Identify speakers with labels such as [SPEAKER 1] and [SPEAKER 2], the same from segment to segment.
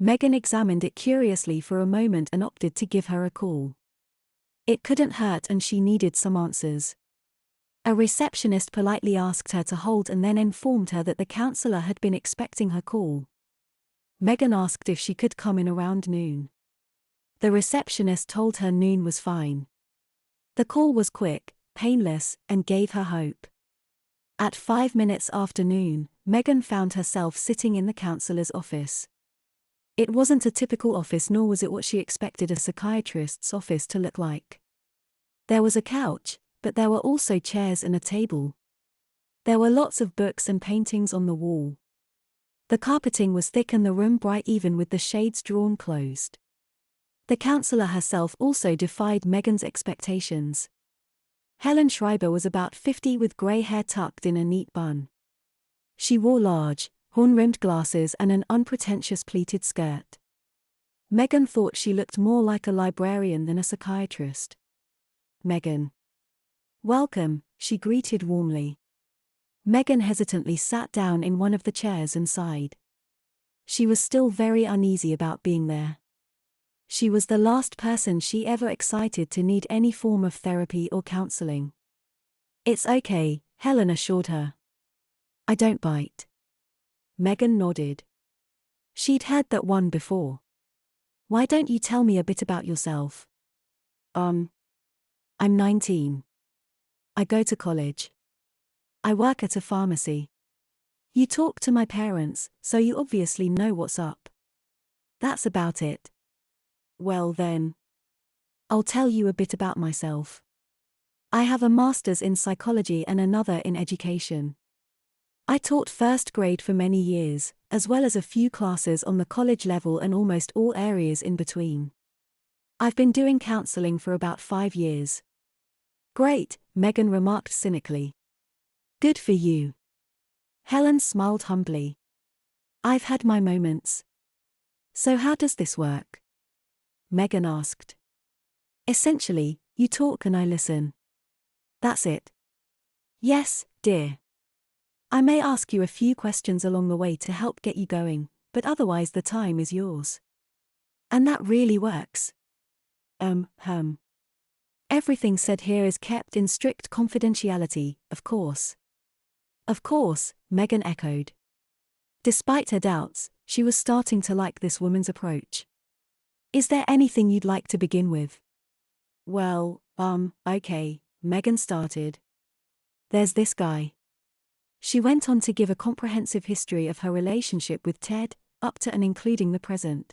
[SPEAKER 1] Megan examined it curiously for a moment and opted to give her a call. It couldn't hurt and she needed some answers. A receptionist politely asked her to hold and then informed her that the counselor had been expecting her call. Megan asked if she could come in around noon. The receptionist told her noon was fine. The call was quick, painless, and gave her hope. At 5 minutes after noon, Megan found herself sitting in the counselor's office. It wasn't a typical office, nor was it what she expected a psychiatrist's office to look like. There was a couch, but there were also chairs and a table. There were lots of books and paintings on the wall. The carpeting was thick and the room bright, even with the shades drawn closed. The counselor herself also defied Megan's expectations. Helen Schreiber was about 50 with grey hair tucked in a neat bun. She wore large, horn-rimmed glasses and an unpretentious pleated skirt. Megan thought she looked more like a librarian than a psychiatrist. "Megan. Welcome," she greeted warmly. Megan hesitantly sat down in one of the chairs and sighed. She was still very uneasy about being there. She was the last person she ever expected to need any form of therapy or counseling. "It's okay," Helen assured her. "I don't bite." Megan nodded. She'd heard that one before. "Why don't you tell me a bit about yourself?" I'm 19. I go to college. I work at a pharmacy. You talk to my parents, so you obviously know what's up." "That's about it." "Well then, I'll tell you a bit about myself. I have a master's in psychology and another in education. I taught first grade for many years, as well as a few classes on the college level and almost all areas in between. I've been doing counseling for about 5 years." "Great," Megan remarked cynically. "Good for you." Helen smiled humbly. "I've had my moments." "So how does this work?" Megan asked. "Essentially, you talk and I listen." "That's it?" "Yes, dear. I may ask you a few questions along the way to help get you going, but otherwise the time is yours." "And that really works?" Everything said here is kept in strict confidentiality, of course." "Of course," Megan echoed. Despite her doubts, she was starting to like this woman's approach. "Is there anything you'd like to begin with?" "Well, okay," Megan started. "There's this guy." She went on to give a comprehensive history of her relationship with Ted, up to and including the present.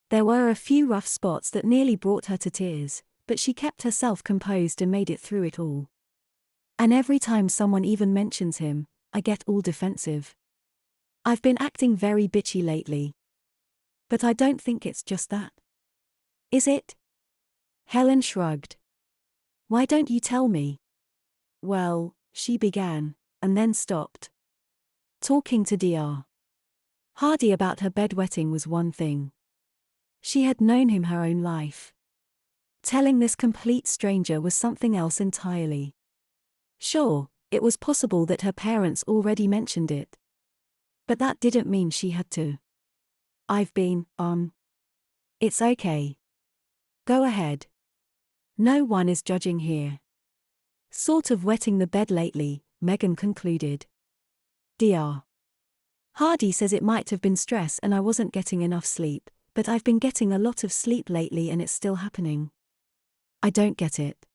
[SPEAKER 1] There were a few rough spots that nearly brought her to tears, but she kept herself composed and made it through it all. "And every time someone even mentions him, I get all defensive. I've been acting very bitchy lately. But I don't think it's just that." "Is it?" Helen shrugged. "Why don't you tell me?" "Well," she began, and then stopped. Talking to Dr. Hardy about her bedwetting was one thing. She had known him her own life. Telling this complete stranger was something else entirely. Sure, it was possible that her parents already mentioned it. But that didn't mean she had to. "I've been, It's okay. Go ahead. No one is judging here." "Sort of wetting the bed lately," Megan concluded. Dr. Hardy says it might have been stress and I wasn't getting enough sleep, but I've been getting a lot of sleep lately and it's still happening. "I don't get it."